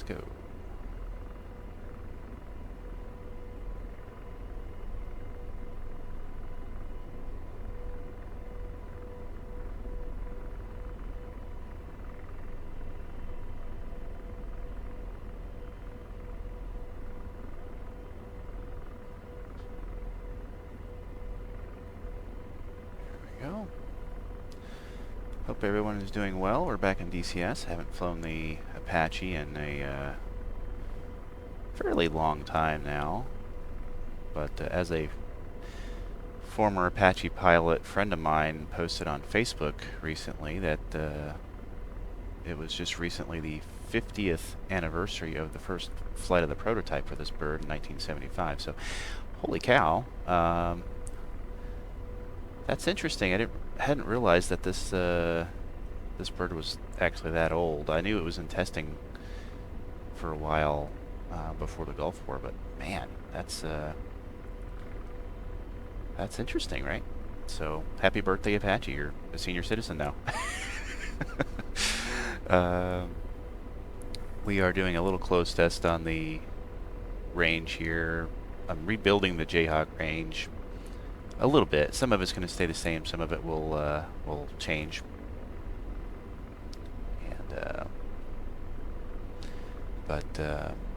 go. Go. Hope everyone is doing well. We're back in DCS. Haven't flown the Apache in a fairly long time now. But as a former Apache pilot friend of mine posted on Facebook recently that it was just recently the 50th anniversary of the first flight of the prototype for this bird in 1975. So, holy cow. That's interesting. I hadn't realized that this bird was actually that old. I knew it was in testing for a while before the Gulf War, but man, that's interesting, right? So, happy birthday, Apache! You're a senior citizen now. We are doing a little close test on the range here. I'm rebuilding the Jayhawk range a little bit. Some of it's going to stay the same. Some of it will change. And but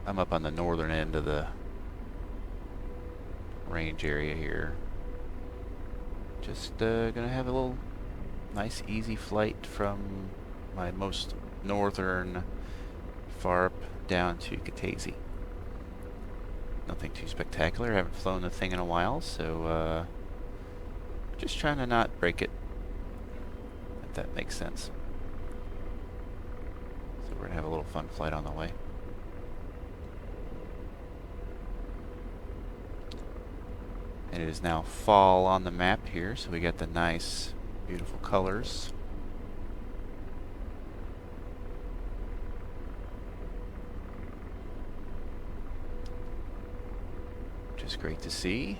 I'm up on the northern end of the range area here. Just gonna have a little nice easy flight from my most northern FARP down to Kataisi. Nothing too spectacular. I haven't flown the thing in a while, so just trying to not break it, if that makes sense. So we're gonna have a little fun flight on the way. And it is now fall on the map here, so we got the nice, beautiful colors. Which is great to see.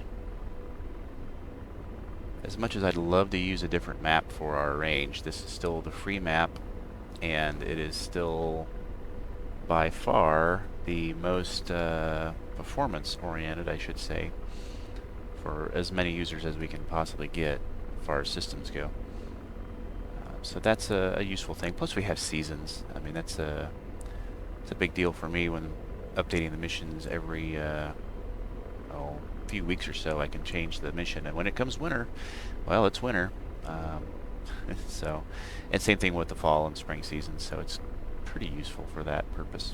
As much as I'd love to use a different map for our range, this is still the free map, and it is still by far the most performance-oriented, I should say, for as many users as we can possibly get as far as systems go. So that's a useful thing. Plus we have seasons. I mean, it's a big deal for me when updating the missions every few weeks or so. I can change the mission, and when it comes winter, well, it's winter. So, and same thing with the fall and spring seasons, so it's pretty useful for that purpose.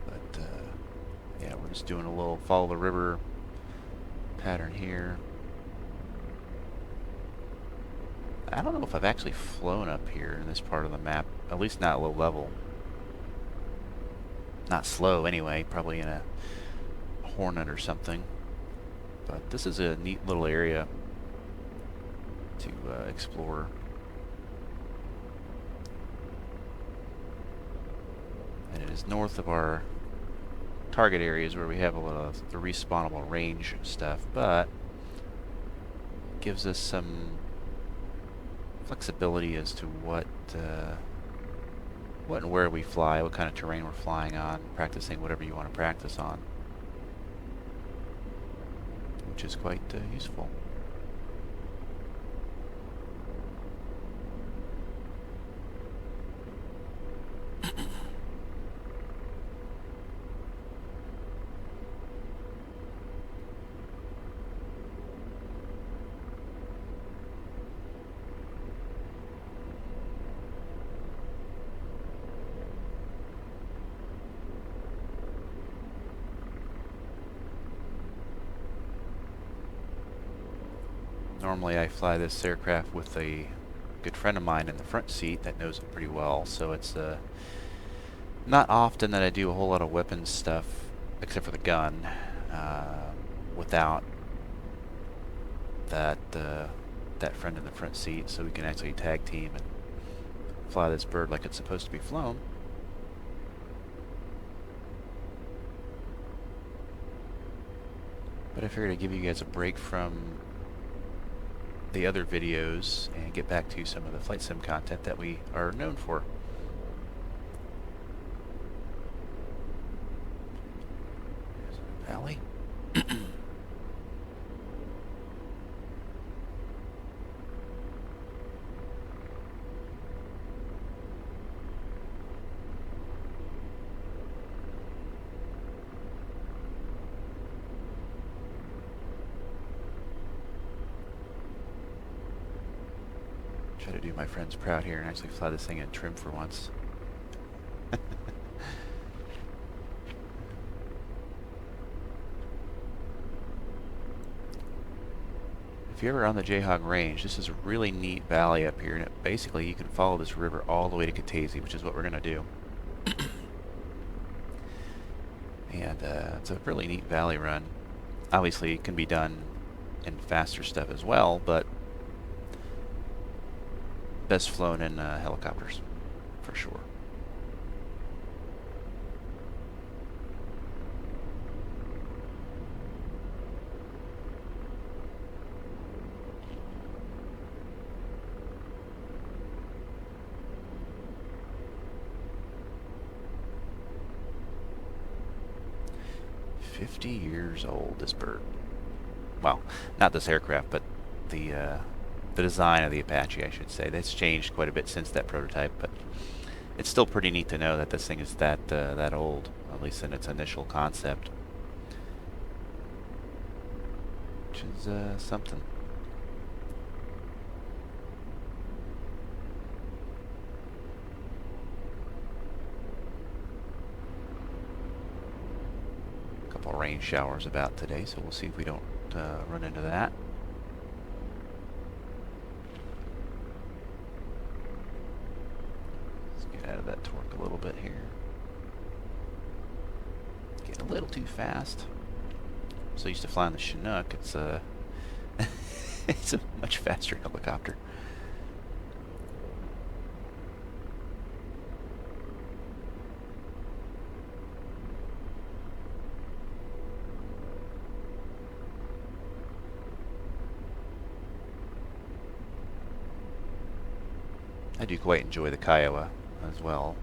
But yeah, we're just doing a little follow the river pattern here. I don't know if I've actually flown up here in this part of the map, at least not low level. Not slow anyway, probably in a Hornet or something. But this is a neat little area to explore. And it is north of our target areas where we have a lot of the respawnable range stuff, but gives us some flexibility as to what and where we fly, what kind of terrain we're flying on, practicing whatever you want to practice on, which is quite useful. Normally I fly this aircraft with a good friend of mine in the front seat that knows it pretty well, so it's not often that I do a whole lot of weapons stuff, except for the gun, without that friend in the front seat, so we can actually tag team and fly this bird like it's supposed to be flown. But I figured I'd give you guys a break from the other videos and get back to some of the flight sim content that we are known for. Try to do my friends proud here and actually fly this thing in trim for once. If you're ever on the Jayhawk Range, this is a really neat valley up here, and basically you can follow this river all the way to Kataisi, which is what we're going to do. And it's a really neat valley run. Obviously, it can be done in faster stuff as well, but best flown in helicopters, for sure. $50 years old, this bird. Well, not this aircraft, but the design of the Apache, I should say. That's changed quite a bit since that prototype, but it's still pretty neat to know that this thing is that old, at least in its initial concept. Which is something. Rain showers about today, so we'll see if we don't run into that. Let's get out of that torque a little bit here. Getting a little too fast. So used to flying the Chinook, it's it's a much faster helicopter. I do quite enjoy the Kiowa as well.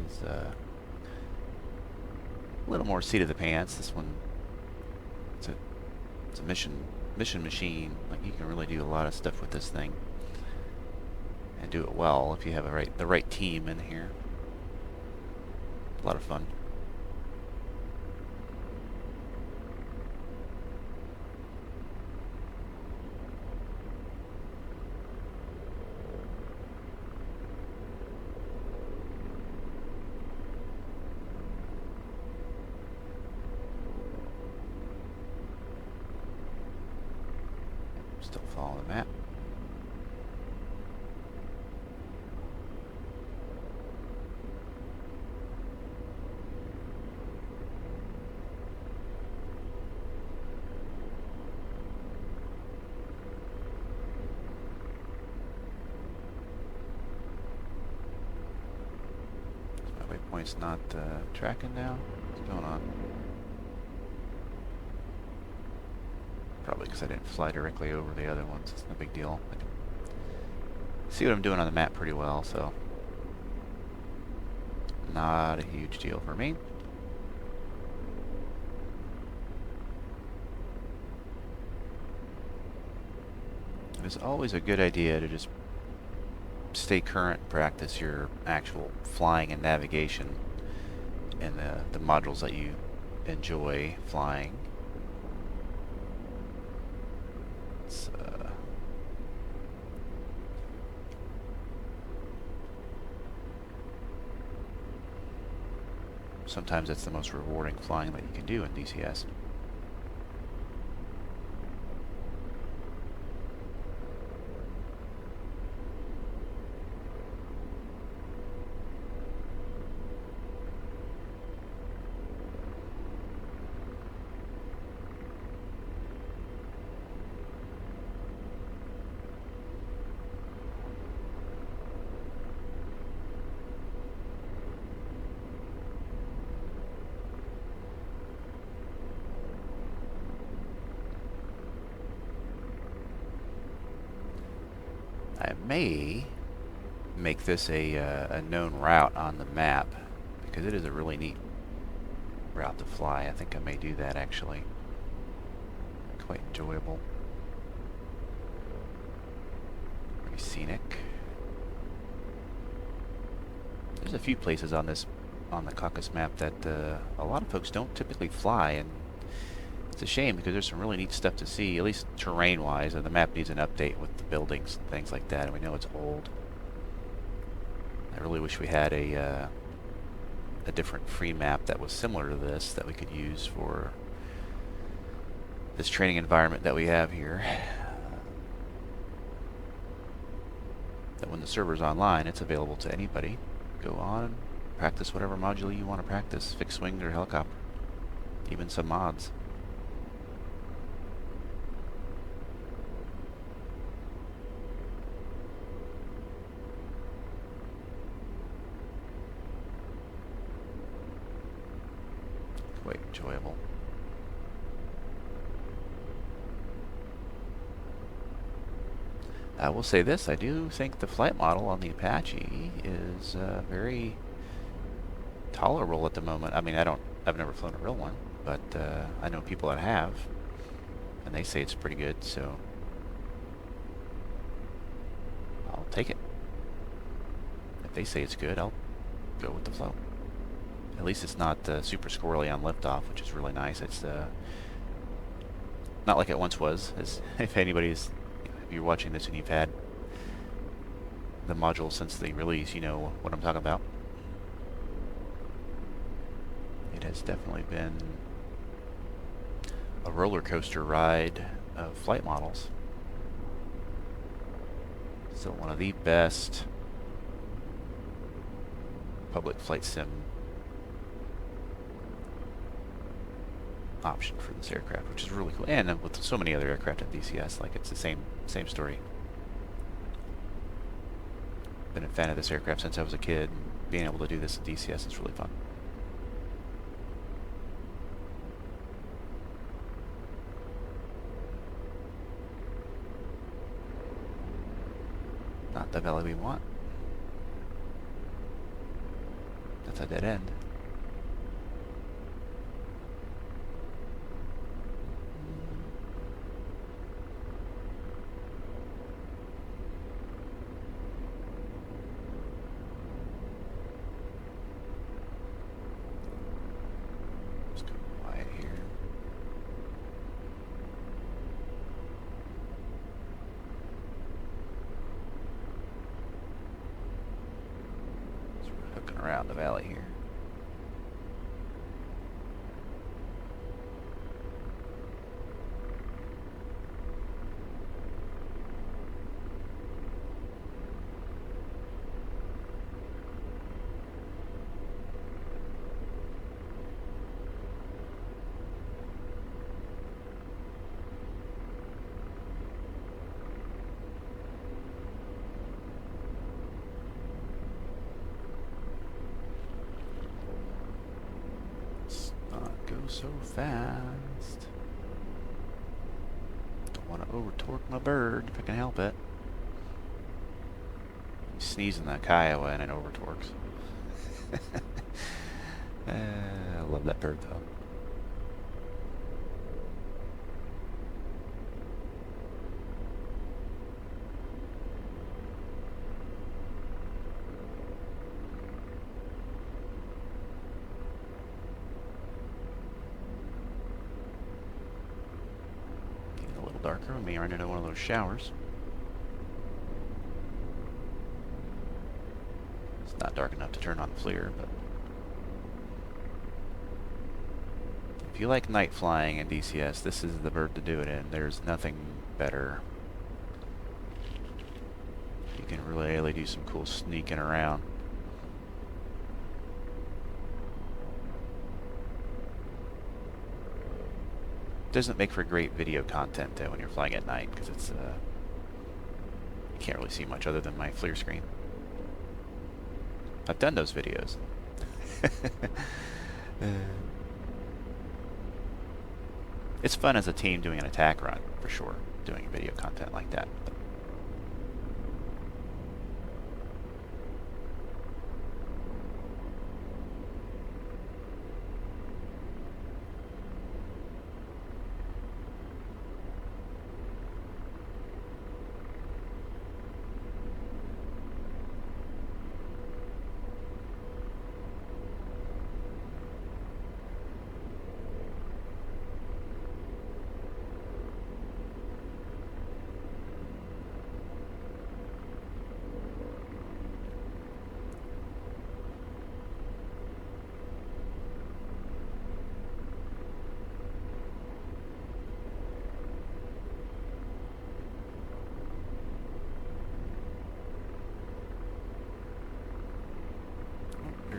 It's a little more seat of the pants. This one, it's a mission machine. Like, you can really do a lot of stuff with this thing and do it well if you have the right team in here. A lot of fun. Still following the map. My waypoint's not tracking now. What's going on? Probably because I didn't fly directly over the other ones. It's no big deal. I can see what I'm doing on the map pretty well, so not a huge deal for me. It's always a good idea to just stay current, practice your actual flying and navigation in the modules that you enjoy flying. Sometimes that's the most rewarding flying that you can do in DCS. I may make this a known route on the map, because it is a really neat route to fly. I think I may do that, actually. Quite enjoyable. Pretty scenic. There's a few places on the Caucasus map that a lot of folks don't typically fly, and It's a shame because there's some really neat stuff to see, at least terrain-wise, and the map needs an update with the buildings and things like that, and we know it's old. I really wish we had a different free map that was similar to this that we could use for this training environment that we have here. That when the server's online, it's available to anybody. Go on and practice whatever module you want to practice, fixed wing or helicopter, even some mods. Quite enjoyable. I will say this, I do think the flight model on the Apache is very tolerable at the moment. I mean, I've never flown a real one, but I know people that have, and they say it's pretty good, so I'll take it. If they say it's good, I'll go with the flow. At least it's not super squirrely on liftoff, which is really nice. It's not like it once was, as if anybody's... If you're watching this and you've had the module since the release, you know what I'm talking about. It has definitely been a roller coaster ride of flight models. Still one of the best public flight sim option for this aircraft, which is really cool. And with so many other aircraft at DCS, like it's the same story. Been a fan of this aircraft since I was a kid. Being able to do this at DCS is really fun. Not the valley we want. That's a dead end. Around the valley here. So fast. Don't want to over torque my bird if I can help it. You sneeze in that Kiowa and it over torques. I love that bird though. Darker when we run into one of those showers. It's not dark enough to turn on the FLIR, but if you like night flying in DCS, this is the bird to do it in. There's nothing better. You can really do some cool sneaking around. Doesn't make for great video content though when you're flying at night, because it's you can't really see much other than my FLIR screen. I've done those videos. It's fun as a team doing an attack run for sure, doing video content like that.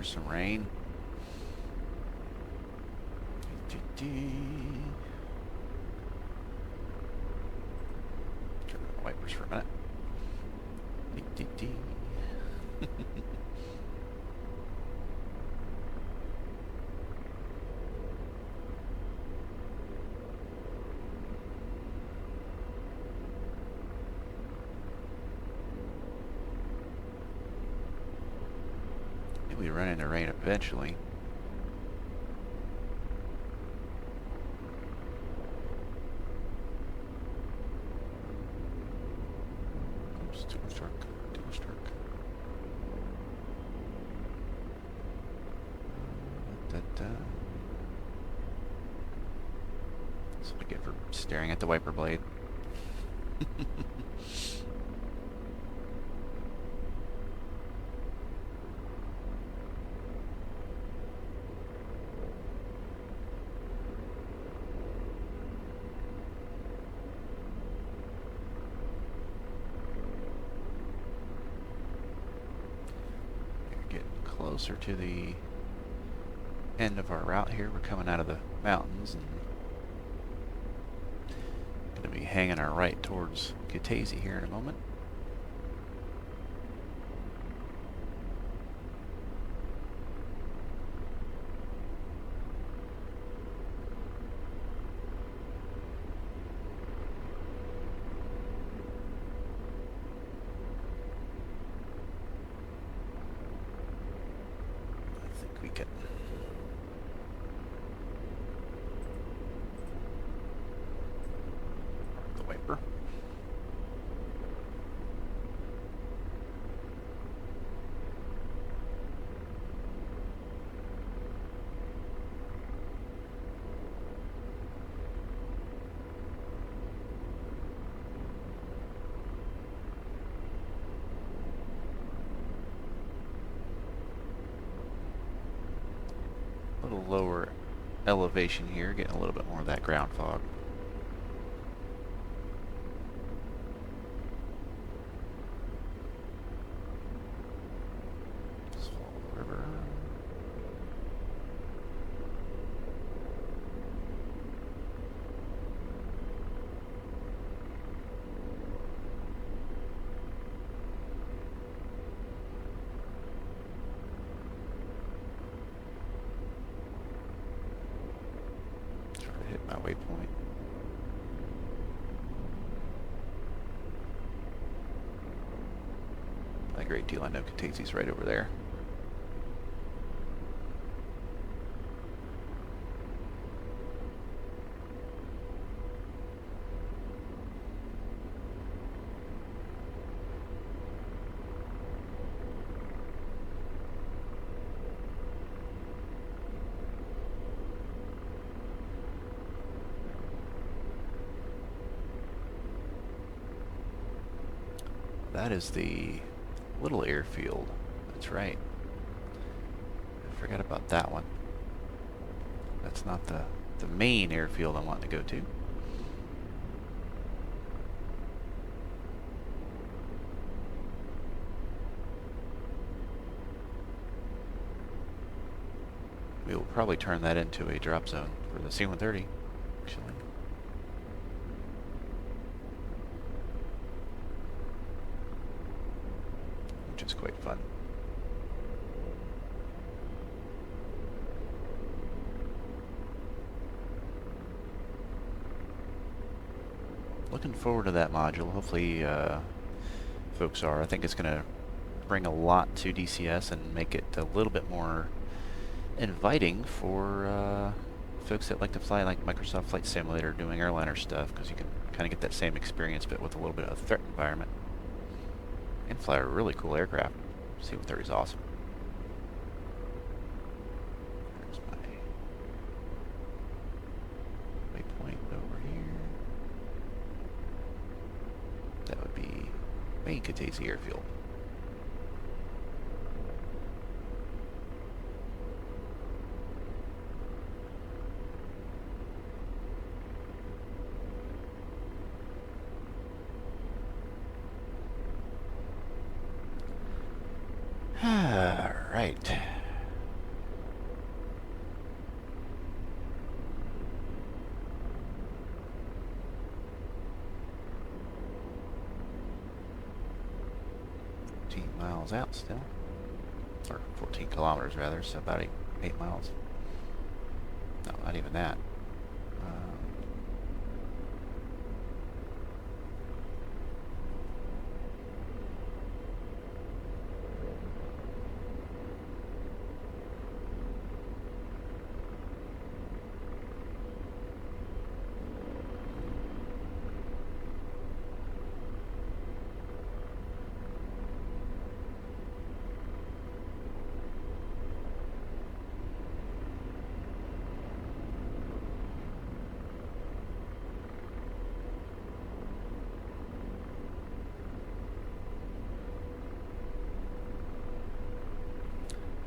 there's some rain. Turn on the wipers for a minute. We run into rain eventually. Oops, too much dark. Too much dark. That's what I get for staring at the wiper blade. Closer to the end of our route here. We're coming out of the mountains and going to be hanging our right towards Kutaisi here in a moment. The wiper. A little lower elevation here, getting a little bit more of that ground fog. Swallow River. Hit my waypoint. By a great deal, I know Kutaisi's right over there. That is the little airfield. That's right. I forgot about that one. That's not the main airfield I want to go to. We will probably turn that into a drop zone for the C-130, actually. Which is quite fun. Looking forward to that module. Hopefully folks are. I think it's going to bring a lot to DCS and make it a little bit more inviting for folks that like to fly like Microsoft Flight Simulator doing airliner stuff, because you can kind of get that same experience but with a little bit of a threat environment. And fly a really cool aircraft. C-130 is awesome. There's my waypoint over here. That would be main Kutaisi Airfield. Alright. 14 miles out still. Or 14 kilometers rather, so about 8 miles. No, not even that.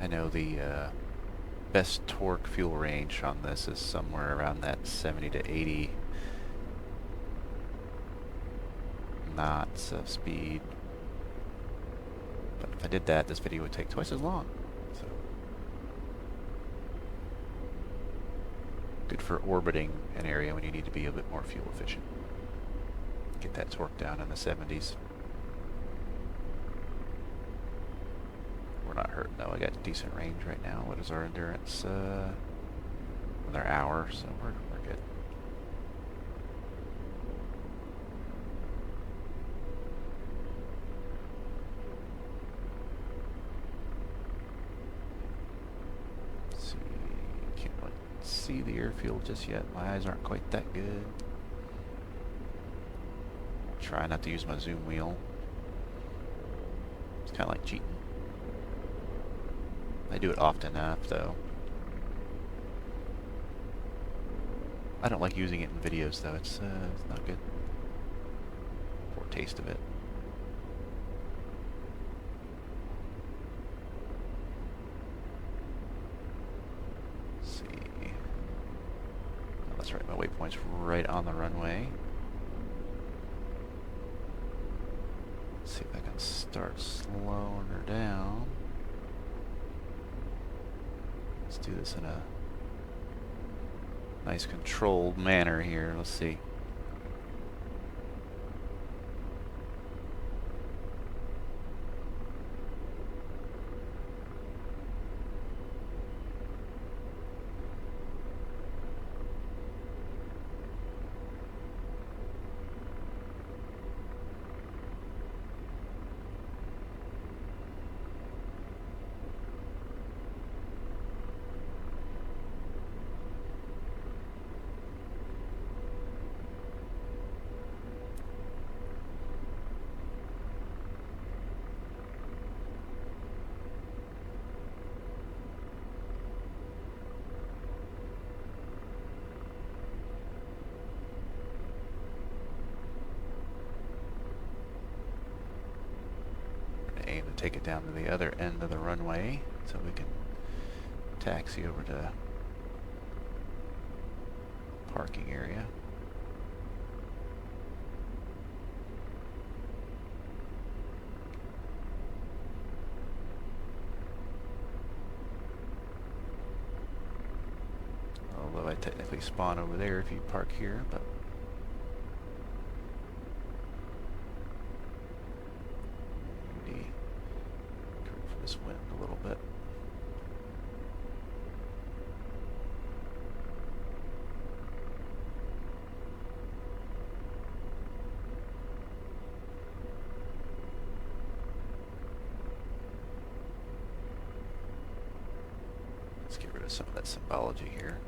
I know the best torque fuel range on this is somewhere around that 70 to 80 knots of speed. But if I did that, this video would take twice as long. So good for orbiting an area when you need to be a bit more fuel efficient. Get that torque down in the 70s. We're not hurting though. I got decent range right now. What is our endurance? Another hour, so we're good. Let's see, can't really see the airfield just yet. My eyes aren't quite that good. Try not to use my zoom wheel. It's kind of like cheating. I do it often enough, though. I don't like using it in videos, though. It's not good. Poor taste of it. Let's see. Oh, that's right. My waypoint's right on the runway. Let's see if I can start slowing her down. Let's do this in a nice controlled manner here. Let's see. Aim to take it down to the other end of the runway so we can taxi over to parking area. Although I technically spawn over there if you park here, but this wind a little bit. Let's get rid of some of that symbology here.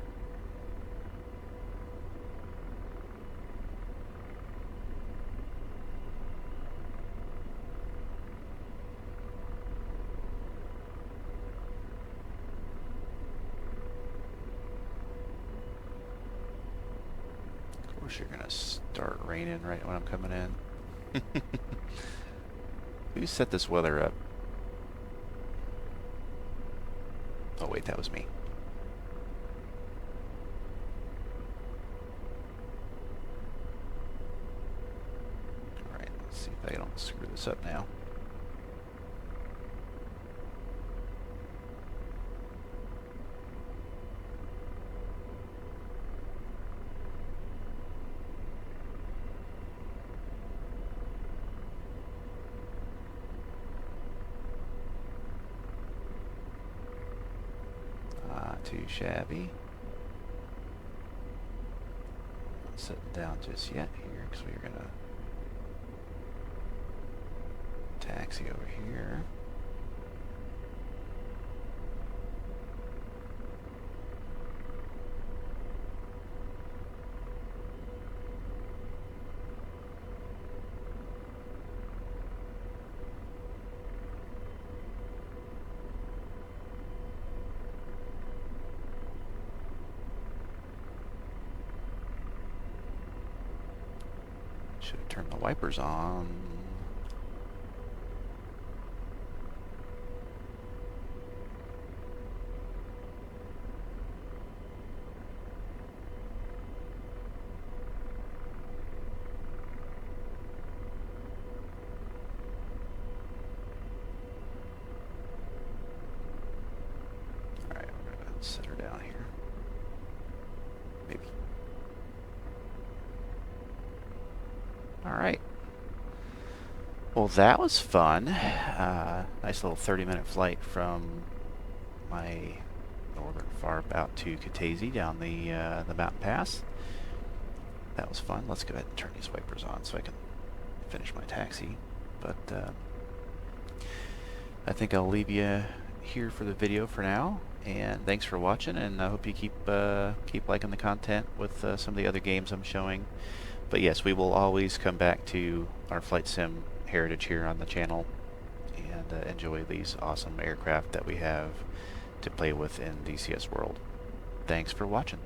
Of course you're gonna start raining right when I'm coming in. Who set this weather up? Oh wait, that was me. Alright, let's see if I don't screw this up now. too shabby. Not sitting down just yet here because we're going to taxi over here. Should have turned the wipers on. Alright, we're going to set her down here. Maybe. Alright. Well, that was fun. Nice little 30-minute flight from my northern farm out to Kataisi down the mountain pass. That was fun. Let's go ahead and turn these wipers on so I can finish my taxi. But I think I'll leave you here for the video for now. And thanks for watching, and I hope you keep liking the content with some of the other games I'm showing. But yes, we will always come back to our flight sim heritage here on the channel and enjoy these awesome aircraft that we have to play with in DCS World. Thanks for watching.